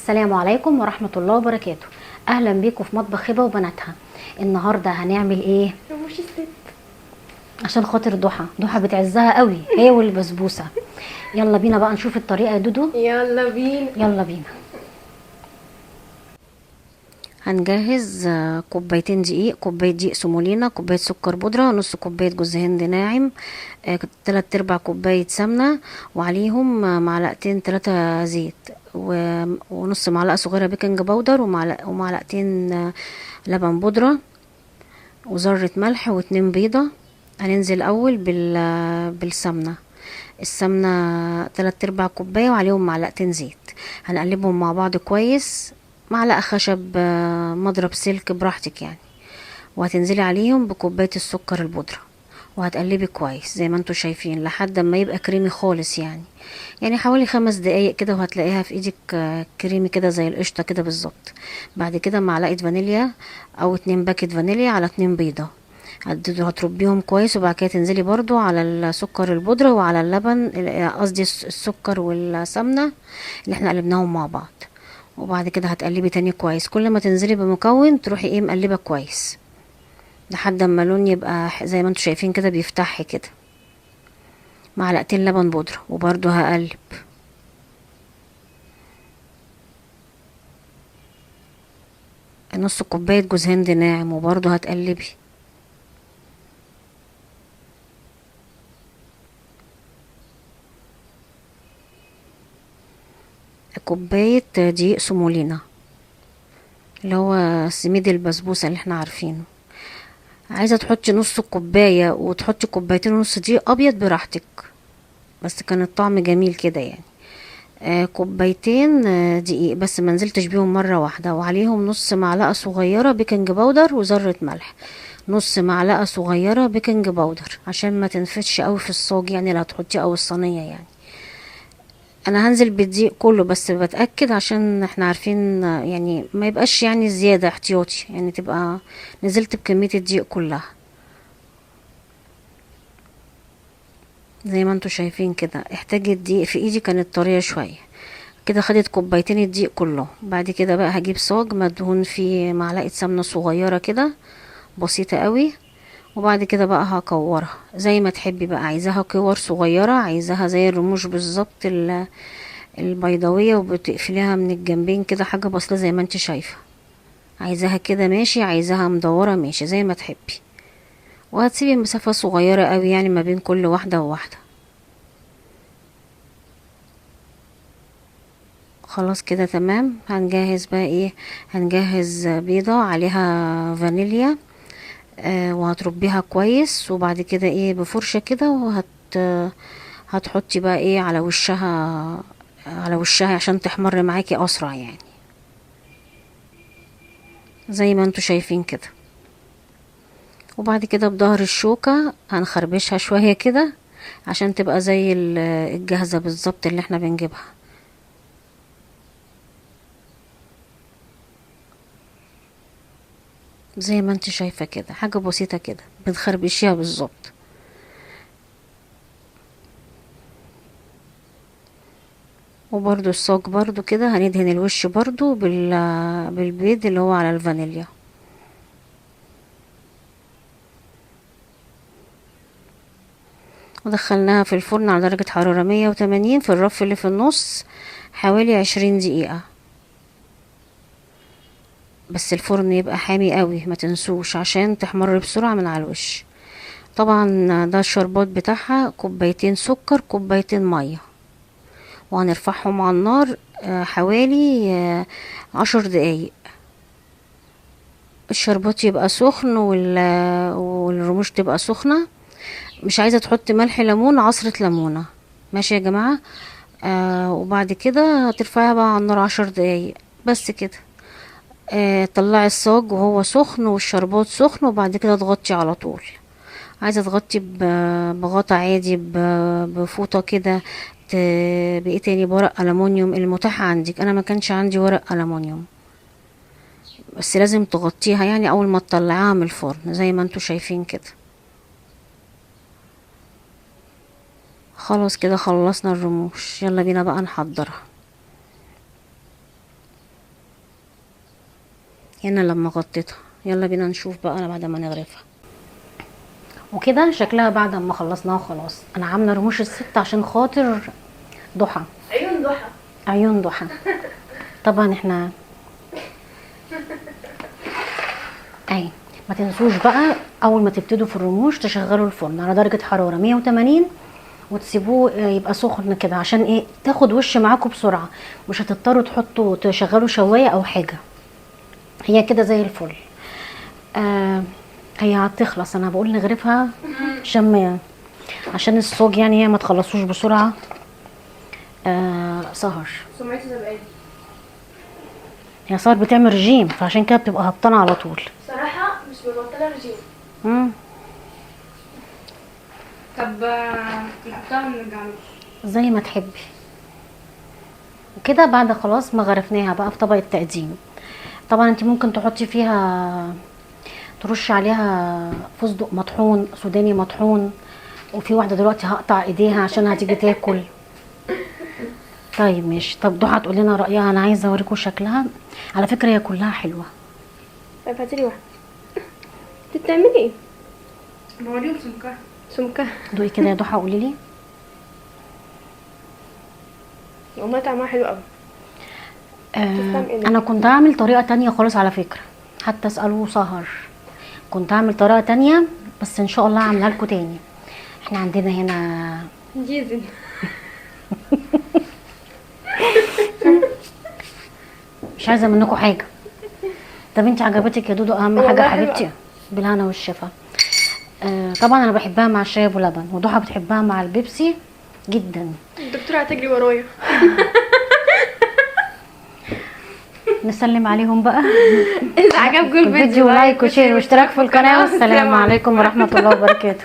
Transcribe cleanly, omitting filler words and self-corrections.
السلام عليكم ورحمة الله وبركاته. اهلا بيكم في مطبخ هبة وبناتها. النهاردة هنعمل ايه؟ رموش الست. عشان خاطر ضحى بتعزها قوي هي والبسبوسة. يلا بينا بقى نشوف الطريقة يا دودو. يلا بينا. يلا بينا. هنجهز كوبايتين دقيق، كوباية دقيق سمولينا، كوباية سكر بودرة، نص كوباية جوز هند ناعم، 3/4 كوباية سمنة، وعليهم معلقتين 3 زيت، ونص معلقة صغيرة بيكنج باودر، ومعلقتين لبن بودرة، وذرة ملح، واتنين بيضة. هننزل اول بالسمنة. السمنة 3/4 كوباية وعليهم معلقتين زيت. هنقلبهم مع بعض كويس، معلقة خشب، مضرب سلك براحتك يعني. وهتنزلي عليهم بكوباية السكر البودرة، وهتقلبي كويس زي ما انتوا شايفين لحد ما يبقى كريمي خالص يعني حوالي 5 دقايق كده، وهتلاقيها في ايدك كريمي كده زي القشطة كده بالظبط. بعد كده معلقة فانيليا او 2 باكت فانيليا على 2 بيضة، هتربيهم كويس. وبعد كده تنزلي برضو على السكر البودرة وعلى اللبن، قصدي السكر والسمنة اللي احنا قلبناهم مع بعض. وبعد كده هتقلبي تاني كويس، كل ما تنزلي بمكون تروحي مقلبة كويس لحد اما اللون يبقى زي ما انتوا شايفين كده بيفتح كده. معلقتين لبن بودرة، وبرضو هقلب. نص كوباية جوز هند ناعم، وبرضو هتقلبي. كوباية دقيق سمولينا اللي هو سميد البسبوسة اللي احنا عارفينه. عايزة تحطي نص كوباية وتحطي كوبايتين ونص دقيق ابيض براحتك، بس كان الطعم جميل كده يعني. كوبايتين دقيق بس، ما نزلتش بيهم مرة واحدة، وعليهم نص معلقة صغيرة بيكنج باودر وذرة ملح. نص معلقة صغيرة بيكنج باودر عشان ما تنفتش قوي في الصاج يعني اللي هتحطيه او الصينية يعني. انا هنزل بالدقيق كله بس بتأكد عشان احنا عارفين يعني ما يبقاش يعني زيادة احتياطي، يعني تبقى نزلت بكمية الدقيق كلها زي ما انتوا شايفين كده. احتاج الدقيق في ايدي كانت طرية شوية كده. خدت كوبايتين الدقيق كله. بعد كده بقى هجيب صاج مدهون فيه معلقة سمنة صغيرة كده بسيطة قوي. وبعد كده بقى هكورها زي ما تحبي بقى، عايزاها كور صغيرة، عايزاها زي الرموش بالظبط البيضاوية، وبتقفليها من الجنبين كده حاجة بسيطة زي ما انت شايفة. عايزاها كده ماشي، عايزاها مدورة ماشي زي ما تحبي. وهتسيبي مسافة صغيرة قوي يعني ما بين كل واحدة وواحدة. خلاص كده تمام. هنجهز بقى هنجهز بيضة عليها فانيليا، وهتربيها كويس. وبعد كده بفرشة كده، هتحطي بقى على وشها، على وشها عشان تحمر معاكي اسرع يعني زي ما انتوا شايفين كده. وبعد كده بظهر الشوكة هنخربشها شوية كده عشان تبقى زي الجاهزة بالظبط اللي احنا بنجيبها. زي ما انت شايفة كده حاجة بسيطة كده بنخربشيها بالظبط. وبرضو الصاج برضو كده هندهن الوش برضو بالبيض اللي هو على الفانيليا. ودخلناها في الفرن على درجة حرارة 180 في الرف اللي في النص حوالي 20 دقيقة. بس الفرن يبقى حامي قوي ما تنسوش عشان تحمر بسرعة من على الوش. طبعا ده الشربات بتاعها كوبايتين سكر كوبايتين مية، وهنرفعهم على النار حوالي 10 دقايق. الشربات يبقى سخن والرموش تبقى سخنة. مش عايزة تحط ملح ليمون، عصرة ليمونة ماشي يا جماعة. وبعد كده هترفعيها بقى على النار 10 دقايق بس كده. طلعي الصاج وهو سخن والشربات سخن، وبعد كده تغطي على طول. عايزة تغطي بغطا عادي، بفوطة كده، بايه تاني، بورق ألمونيوم المتاح عندك. انا ما كانش عندي ورق ألمونيوم، بس لازم تغطيها يعني اول ما تطلعيها من الفرن زي ما انتوا شايفين كده. خلاص كده خلصنا الرموش، يلا بينا بقى نحضرها. هنا لما غطيتها. يلا بينا نشوف بقى بعد ما نغرفها. وكده شكلها بعد ما خلصناها خلاص. انا عامله رموش الست عشان خاطر ضحى، عيون ضحى. عيون ضحى. طبعا احنا اهي. ما تنسوش بقى اول ما تبتدوا في الرموش تشغلوا الفرن على درجه حراره 180 وتسيبوه يبقى سخن كده، عشان ايه؟ تاخد وش معاكم بسرعه، مش هتضطروا تحطوا تشغلوا شوايه او حاجه. هي كده زي الفل. هي هتخلص، انا بقول نغرفها عشان الصوج يعني هي ما تخلصوش بسرعه. سهر سمعتي زي ايه؟ هي سهر بتعمل رجيم، فعشان كده بتبقى هبطانه على طول. صراحه مش ببطل رجيم. طب نحطها ونرجع له زي ما تحبي. وكده بعد خلاص ما غرفناها بقى في طبق التقديم. طبعا انت ممكن تحطي فيها، ترشي عليها فستق مطحون، سوداني مطحون. وفي واحده دلوقتي هقطع ايديها عشان هتيجي تاكل. طيب ماشي. طب ضحى تقول لنا رايها. انا عايزه اوريكم شكلها، على فكره هي كلها حلوه. طيب هاتي لي واحده. انت بتعملي ايه؟ بوريهم سمكها. سمكها دوقي كده يا ضحى قولي لي. والله طعمها حلو قوي. انا كنت هعمل طريقه تانية خالص على فكره، حتى اسالوا سهر. كنت هعمل طريقه تانية بس ان شاء الله هعملها لكم تاني. احنا عندنا هنا جيزن. مش عايزه منكم حاجه. طب انت عجبتك يا دودو؟ اهم حاجه حبيبتي بالهنا والشفا. طبعا انا بحبها مع الشاي ابو لبن، وضحى بتحبها مع البيبسي جدا. الدكتوره هتجري ورايا. نسلم عليهم بقى. اذا عجبكم الفيديو لايك وشير واشتراك في القناه، والسلام عليكم ورحمه الله وبركاته.